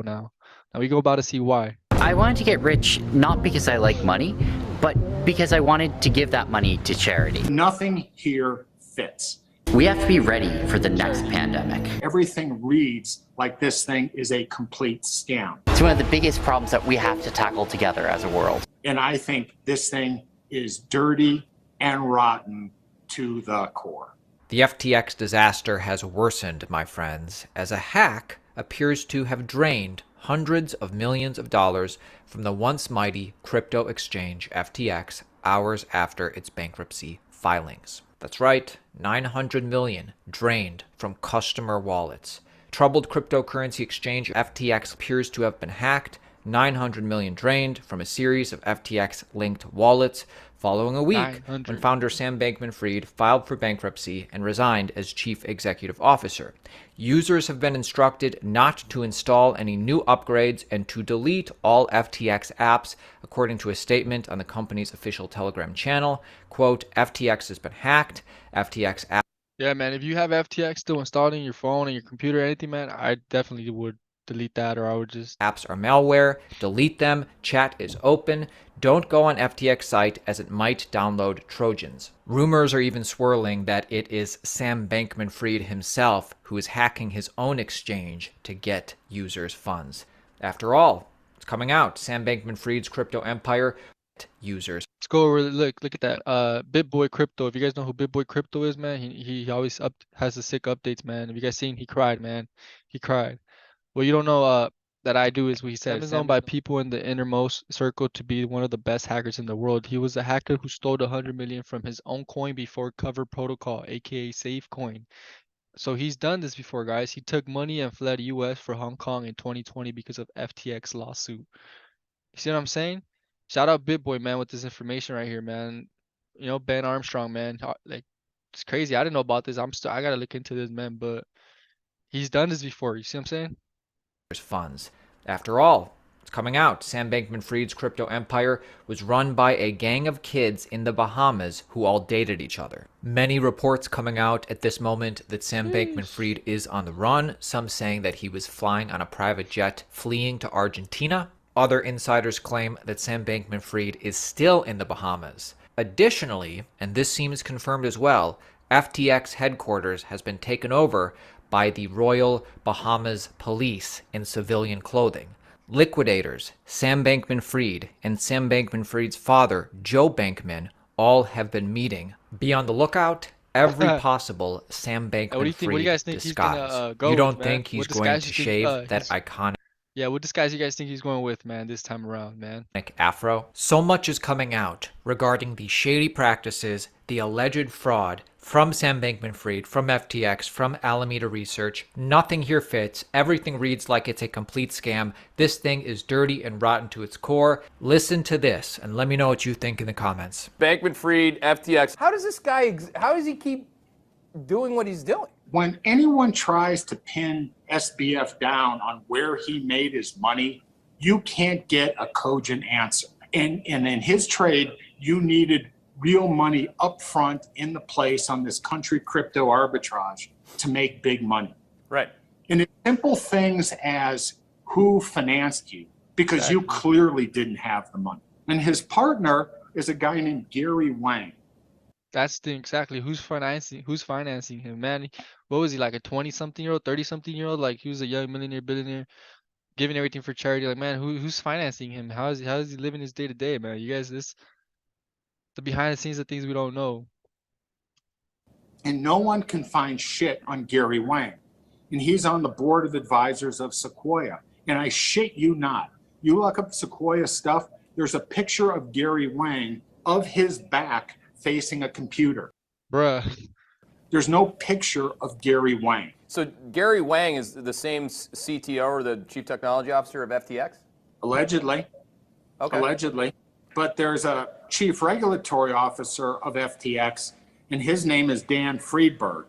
now. Now we go about to see why. I wanted to get rich not because I like money, but because I wanted to give that money to charity. Nothing here fits. We have to be ready for the next pandemic. Everything reads like this thing is a complete scam. It's one of the biggest problems that we have to tackle together as a world. And I think this thing is dirty and rotten to the core. The FTX disaster has worsened, my friends, as a hack appears to have drained hundreds of millions of dollars from the once mighty crypto exchange FTX hours after its bankruptcy filings. That's right, 900 million drained from customer wallets. Troubled cryptocurrency exchange FTX appears to have been hacked, 900 million drained from a series of FTX-linked wallets following a week when founder Sam Bankman-Fried filed for bankruptcy and resigned as chief executive officer. Users have been instructed not to install any new upgrades and to delete all FTX apps, according to a statement on the company's official Telegram channel. Quote, FTX has been hacked, FTX app. Yeah, man, if you have FTX still installed in your phone and your computer or anything, man, I definitely would delete that, or I would just... Apps are malware. Delete them. Chat is open. Don't go on FTX site as it might download Trojans. Rumors are even swirling that it is Sam Bankman-Fried himself who is hacking his own exchange to get users' funds. After all, it's coming out. Sam Bankman-Fried's crypto empire users. Let's go over, look at that. BitBoy Crypto. If you guys know who BitBoy Crypto is, man, he always has the sick updates, man. If you guys seen, he cried, man. He cried. What you don't know that I do is what he said. Sam is known by people in the innermost circle to be one of the best hackers in the world. He was a hacker who stole 100 million from his own coin before Cover Protocol, aka SafeCoin. So he's done this before, guys. He took money and fled US for Hong Kong in 2020 because of FTX lawsuit. You see what I'm saying? Shout out BitBoy, man, with this information right here, man. You know, Ben Armstrong, man. Like, it's crazy. I didn't know about this. I gotta look into this, man. But he's done this before. You see what I'm saying? Funds. After all, it's coming out. Sam Bankman-Fried's crypto empire was run by a gang of kids in the Bahamas who all dated each other. Many reports coming out at this moment that Sam Bankman-Fried is on the run, some saying that he was flying on a private jet fleeing to Argentina. Other insiders claim that Sam Bankman-Fried is still in the Bahamas. Additionally, and this seems confirmed as well, FTX headquarters has been taken over by the Royal Bahamas Police in civilian clothing. Liquidators Sam Bankman-Fried and Sam Bankman-Fried's father, Joe Bankman, all have been meeting. Be on the lookout. Every possible Sam Bankman-Fried disguise. You don't think he's going to shave that iconic... Yeah, what disguise you guys think he's going with, man, this time around, man? Afro. So much is coming out regarding the shady practices, the alleged fraud from Sam Bankman-Fried, from FTX, from Alameda Research. Nothing here fits. Everything reads like it's a complete scam. This thing is dirty and rotten to its core. Listen to this and let me know what you think in the comments. Bankman-Fried, FTX. How does this guy, how does he keep doing what he's doing? When anyone tries to pin SBF down on where he made his money, you can't get a cogent answer. And in his trade, you needed real money up front in the place on this country crypto arbitrage to make big money. Right. And it's simple things as who financed you, because you clearly didn't have the money. And his partner is a guy named Gary Wang. That's the exactly who's financing him, man. What was he, like a 20-something-year-old, 30-something-year-old? Like, he was a young millionaire, billionaire, giving everything for charity. Like, man, who's financing him? How is he living his day to day, man? You guys, the behind the scenes of things we don't know. And no one can find shit on Gary Wang. And he's on the board of advisors of Sequoia. And I shit you not. You look up Sequoia stuff, there's a picture of Gary Wang of his back facing a computer. Bruh. There's no picture of Gary Wang. So Gary Wang is the same CTO or the chief technology officer of FTX? Allegedly. Okay. Allegedly. But there's a chief regulatory officer of FTX, and his name is Dan Friedberg.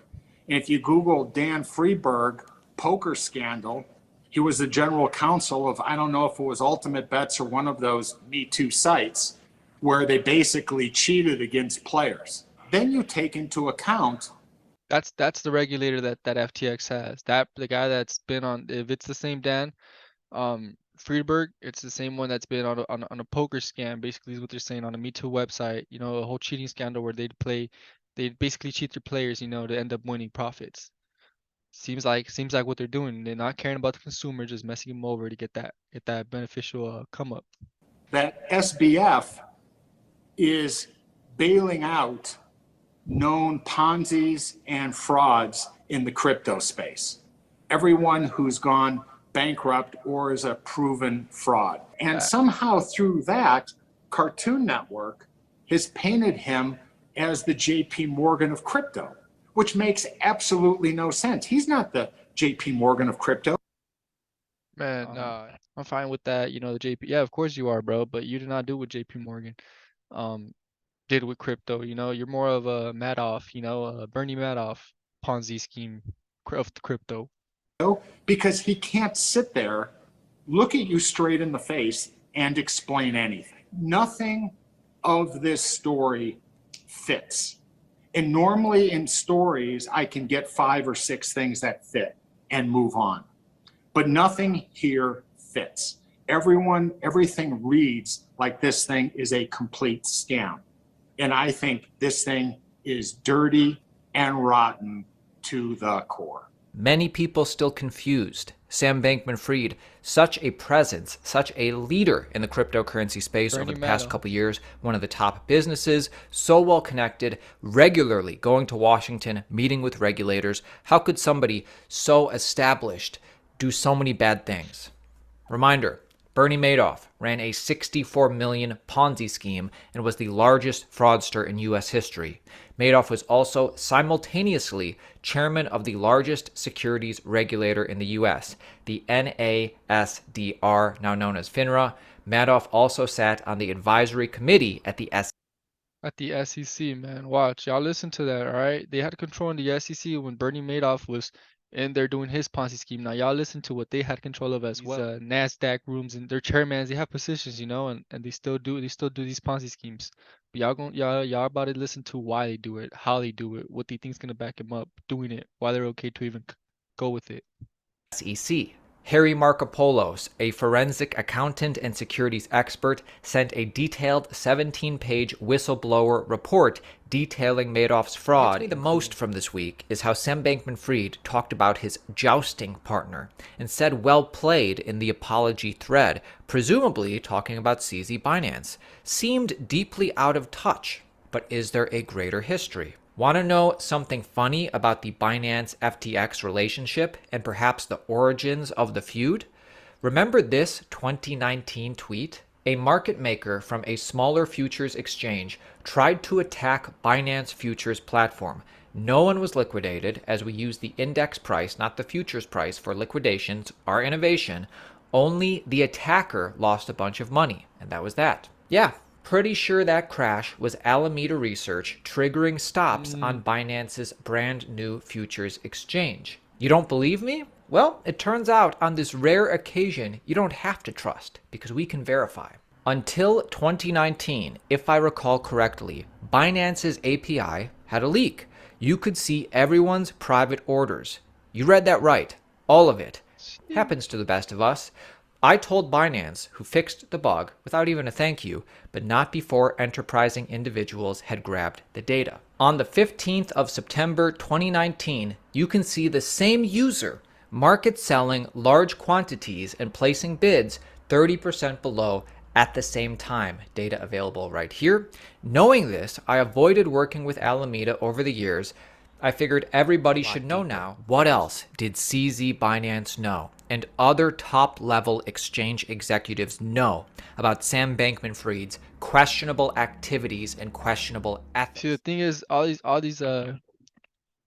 And if you Google Dan Friedberg poker scandal, he was the general counsel of, I don't know if it was Ultimate Bets or one of those Me Too sites, where they basically cheated against players. Then you take into account... That's the regulator that FTX has. The guy that's been on, if it's the same Dan, Friedberg, it's the same one that's been on a poker scam, basically is what they're saying, on a Me Too website, you know, a whole cheating scandal where they'd basically cheat their players, you know, to end up winning profits. Seems like what they're doing. They're not caring about the consumer, just messing them over to get that beneficial come up. That SBF is bailing out known Ponzi's and frauds in the crypto space. Everyone who's gone bankrupt or is a proven fraud. And somehow through that, Cartoon Network has painted him as the JP Morgan of crypto, which makes absolutely no sense. He's not the JP Morgan of crypto. Man, I'm fine with that. You know, the JP. Yeah, of course you are, bro. But you did not do what JP Morgan did with crypto. You know, you're more of a Madoff. You know, Bernie Madoff Ponzi scheme of the crypto. Because he can't sit there, look at you straight in the face, and explain anything. Nothing of this story fits. And normally in stories, I can get 5 or 6 things that fit and move on. But nothing here fits. Everything reads like this thing is a complete scam. And I think this thing is dirty and rotten to the core. Many people still confused. Sam Bankman-Fried, such a presence, such a leader in the cryptocurrency space over the past couple years, one of the top businesses, so well connected, regularly going to Washington, meeting with regulators. How could somebody so established do so many bad things? Reminder, Bernie Madoff ran a $64 million Ponzi scheme and was the largest fraudster in U.S. history. Madoff was also simultaneously chairman of the largest securities regulator in the U.S., the NASDR, now known as FINRA. Madoff also sat on the advisory committee at the SEC, man. Watch, y'all listen to that, all right? They had control in the SEC when Bernie Madoff was in there doing his Ponzi scheme. Now y'all listen to what they had control of as well. NASDAQ rooms and their chairmans, they have positions, you know, and they still do these Ponzi schemes. But y'all about to listen to why they do it, how they do it, what they think's gonna back them up doing it, why they're okay to even go with it. SEC. Harry Markopoulos, a forensic accountant and securities expert, sent a detailed 17-page whistleblower report detailing Madoff's fraud. What gets me the most from this week is how Sam Bankman-Fried talked about his jousting partner and said well played in the apology thread, presumably talking about CZ Binance. Seemed deeply out of touch, but is there a greater history? Want to know something funny about the Binance FTX relationship and perhaps the origins of the feud? Remember this 2019 tweet? A market maker from a smaller futures exchange tried to attack Binance Futures platform. No one was liquidated, as we use the index price, not the futures price, for liquidations, our innovation. Only the attacker lost a bunch of money, and that was that. Yeah. Pretty sure that crash was Alameda Research triggering stops on Binance's brand new futures exchange. You don't believe me? Well, it turns out on this rare occasion, you don't have to trust because we can verify. Until 2019, if I recall correctly, Binance's API had a leak. You could see everyone's private orders. You read that right. All of it. Happens to the best of us. I told Binance, who fixed the bug without even a thank you, but not before enterprising individuals had grabbed the data. On the 15th of September 2019, you can see the same user market selling large quantities and placing bids 30% below at the same time. Data available right here. Knowing this, I avoided working with Alameda over the years. I figured everybody should know now. What else did CZ Binance know and other top-level exchange executives know about Sam Bankman-Fried's questionable activities and questionable ethics? See, the thing is, all these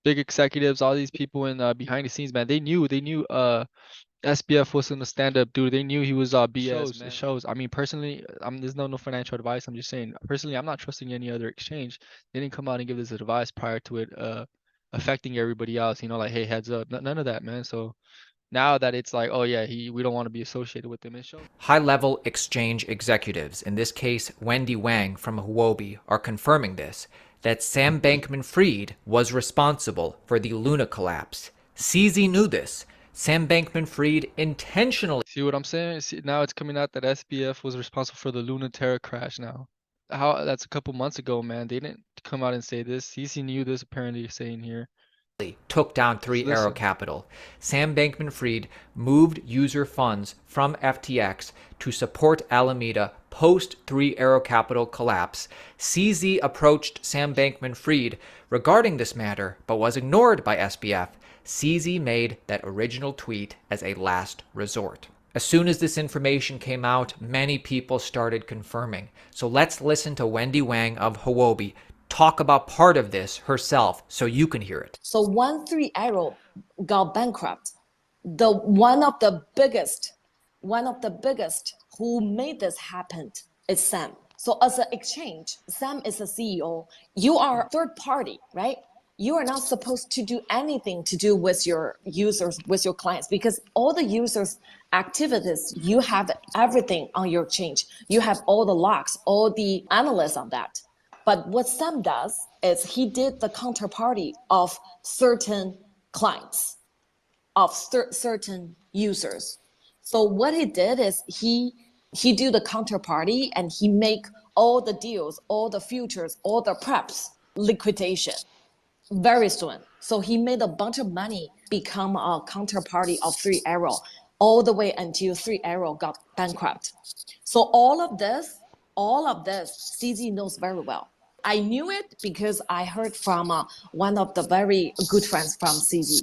big executives, all these people in behind the scenes, man, they knew SBF wasn't a stand-up dude. They knew he was BS. It shows. I mean, personally, there's no financial advice. I'm just saying, personally, I'm not trusting any other exchange. They didn't come out and give this advice prior to it affecting everybody else. You know, like, hey, heads up. None of that, man. So now that it's like, oh yeah, we don't want to be associated with him. It shows. High-level exchange executives, in this case Wendy Wang from Huobi, are confirming this, that Sam Bankman-Fried was responsible for the Luna collapse. CZ knew this. Sam Bankman-Fried intentionally See what I'm saying? See, now it's coming out that SBF was responsible for the Luna Terra crash now. How that's a couple months ago, man. They didn't come out and say this. CC knew this apparently saying here. took down Just 3 Arrow listen. Capital. Sam Bankman-Fried moved user funds from FTX to support Alameda post 3 Arrow Capital collapse. CZ approached Sam Bankman-Fried regarding this matter, but was ignored by SBF. CZ made that original tweet as a last resort. As soon as this information came out, many people started confirming. So let's listen to Wendy Wang of Huobi talk about part of this herself so you can hear it. So when Three Arrow got bankrupt, the one of the biggest who made this happen is Sam. So as an exchange, Sam is the CEO. You are third party, right? You are not supposed to do anything to do with your users, with your clients, because all the users' activities, you have everything on your exchange. You have all the logs, all the analysts on that. But what Sam does is he did the counterparty of certain clients, of certain users. So what he did is he do the counterparty and he make all the deals, all the futures, all the preps liquidation very soon. So he made a bunch of money, become a counterparty of Three Arrow, all the way until Three Arrow got bankrupt. So all of this, CZ knows very well. I knew it because I heard from one of the very good friends from CZ.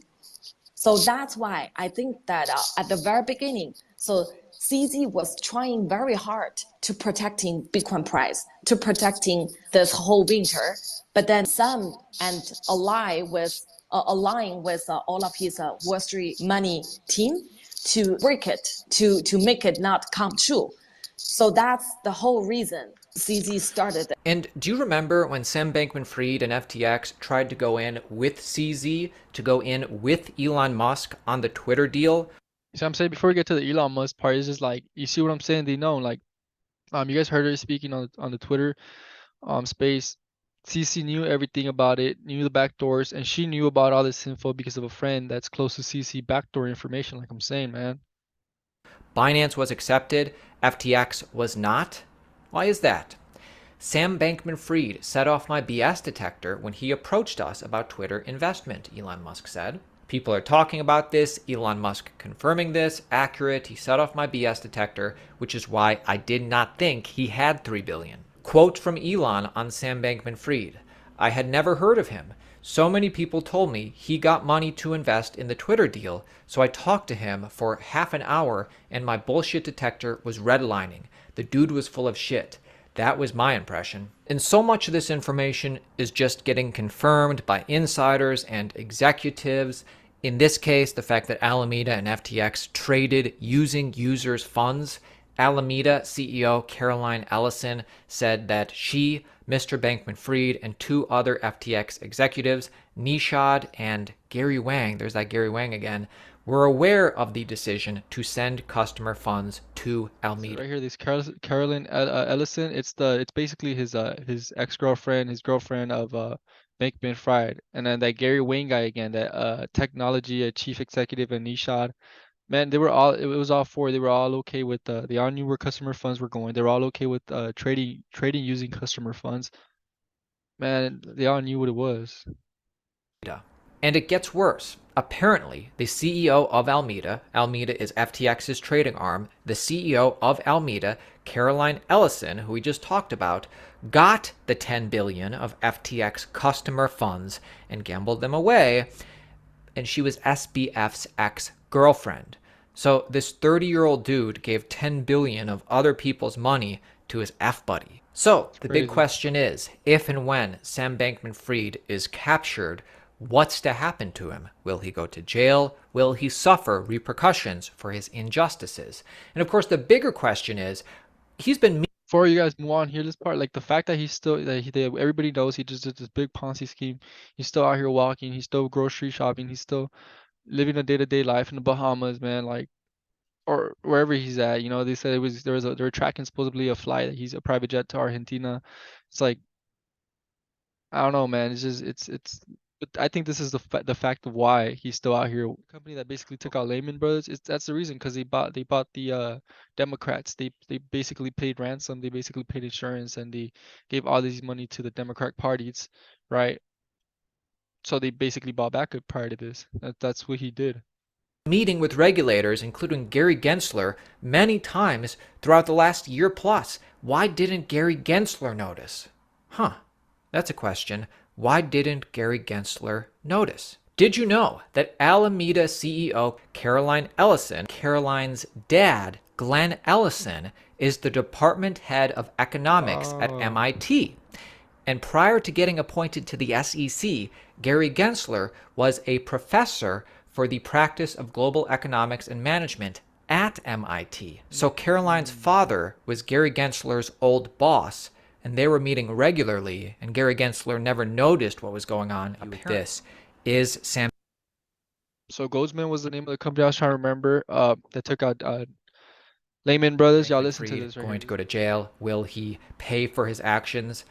So that's why I think that at the very beginning, so CZ was trying very hard to protecting Bitcoin price, to protecting this whole winter. But then Sam and align with all of his Wall Street money team to break it, to make it not come true. So that's the whole reason CZ started. And do you remember when Sam Bankman-Fried and FTX tried to go in with CZ, to go in with Elon Musk on the Twitter deal? See what I'm saying? Before we get to the Elon Musk part, it's just like you see what I'm saying? They know, like, you guys heard her speaking on the Twitter space. CC knew everything about it, knew the backdoors, and she knew about all this info because of a friend that's close to CC backdoor information, like I'm saying, man. Binance was accepted, FTX was not. Why is that? Sam Bankman-Fried set off my BS detector when he approached us about Twitter investment, Elon Musk said. People are talking about this, Elon Musk confirming this, accurate, he set off my BS detector, which is why I did not think he had $3 billion. Quote from Elon on Sam Bankman-Fried. I had never heard of him. So many people told me he got money to invest in the Twitter deal, so I talked to him for half an hour and my bullshit detector was redlining. The dude was full of shit. That was my impression. And so much of this information is just getting confirmed by insiders and executives. In this case, the fact that Alameda and FTX traded using users' funds. Alameda CEO Caroline Ellison said that she, Mr. Bankman-Fried, and 2 other FTX executives, Nishad and Gary Wang, there's that Gary Wang again, were aware of the decision to send customer funds to Alameda. Right here, this Carolyn Ellison. It's basically his ex-girlfriend, his girlfriend of Bankman-Fried, and then that Gary Wayne guy again, that technology chief executive and Nishad. Man, they were all it was all 4. They were all okay with they all knew where customer funds were going. They were all okay with trading using customer funds. Man, they all knew what it was. And it gets worse. Apparently, the CEO of Alameda is FTX's trading arm, the CEO of Alameda, Caroline Ellison, who we just talked about, got the $10 billion of FTX customer funds and gambled them away, and she was SBF's ex-girlfriend. So this 30-year-old dude gave $10 billion of other people's money to his F-buddy. So the big question is, if and when Sam Bankman-Fried is captured, what's to happen to him? Will he go to jail? Will he suffer repercussions for his injustices? And of course, the bigger question is, he's been... Before you guys move on, hear this part, like the fact that he's still, everybody knows he just did this big Ponzi scheme. He's still out here walking. He's still grocery shopping. He's still living a day-to-day life in the Bahamas, man, like, or wherever he's at. You know, they said they were tracking supposedly a flight. He's a private jet to Argentina. It's like, I don't know, man. It's just, it's But I think this is the fact of why he's still out here. Company that basically took out Lehman Brothers. That's the reason, because they bought the Democrats. They basically paid ransom. They basically paid insurance, and they gave all this money to the Democratic parties, right? So they basically bought back up prior to this. That's what he did. Meeting with regulators, including Gary Gensler, many times throughout the last year plus. Why didn't Gary Gensler notice? Huh, that's a question. Why didn't Gary Gensler notice? Did you know that Alameda CEO Caroline Ellison, Caroline's dad, Glenn Ellison, is the department head of economics at Oh. MIT? And prior to getting appointed to the SEC, Gary Gensler was a professor for the practice of global economics and management at MIT. So Caroline's father was Gary Gensler's old boss, and they were meeting regularly, and Gary Gensler never noticed what was going on. This is Sam. So Goldsman was the name of the company I was trying to remember. That took out Lehman Brothers. Y'all listen to Bankman-Fried this right going here. to go to jail. Will he pay for his actions?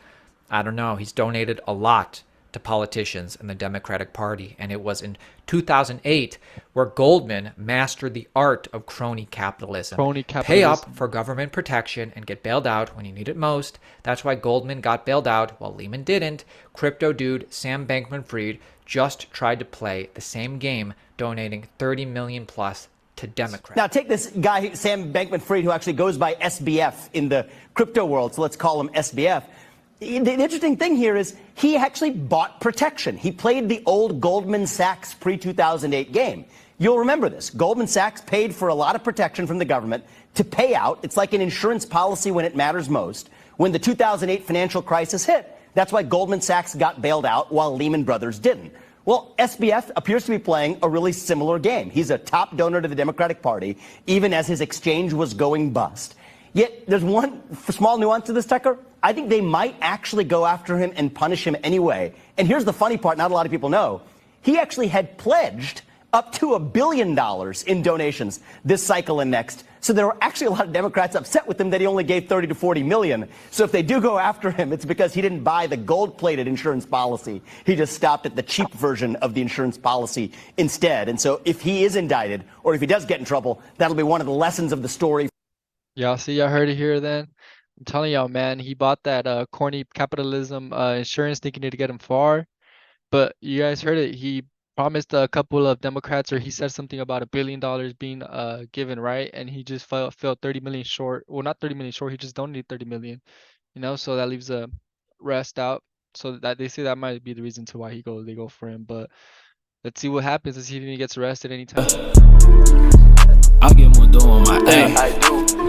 I don't know. He's donated a lot to politicians in the Democratic Party, and it was in 2008 where Goldman mastered the art of crony capitalism. Crony Pay up capitalism. for government protection and get bailed out when you need it most. That's why Goldman got bailed out while Lehman didn't. Crypto dude Sam Bankman-Fried just tried to play the same game, donating 30 million plus to Democrats. Now take this guy, Sam Bankman-Fried, who actually goes by SBF in the crypto world, so let's call him SBF. The interesting thing here is he actually bought protection. He played the old Goldman Sachs pre-2008 game. You'll remember this. Goldman Sachs paid for a lot of protection from the government to pay out. It's like an insurance policy when it matters most. When the 2008 financial crisis hit, that's why Goldman Sachs got bailed out while Lehman Brothers didn't. Well, SBF appears to be playing a really similar game. He's a top donor to the Democratic Party, even as his exchange was going bust. Yet there's one small nuance to this, Tucker. I think they might actually go after him and punish him anyway. And here's the funny part, not a lot of people know. He actually had pledged up to $1 billion in donations this cycle and next. So there were actually a lot of Democrats upset with him that he only gave 30 to 40 million. So if they do go after him, it's because he didn't buy the gold-plated insurance policy. He just stopped at the cheap version of the insurance policy instead. And so if he is indicted, or if he does get in trouble, that'll be one of the lessons of the story. Y'all see, y'all heard it here then. I'm telling y'all, man, he bought that corny capitalism insurance thinking it'd get him far. But you guys heard it. He promised a couple of Democrats, or he said something about $1 billion being given, right? And he just fell 30 million short. Well, not 30 million short, he just donated 30 million. You know, so that leaves a rest out. So that they say that might be the reason to why they go for him. But let's see what happens. Let's see if he gets arrested anytime. I get more dough on my A.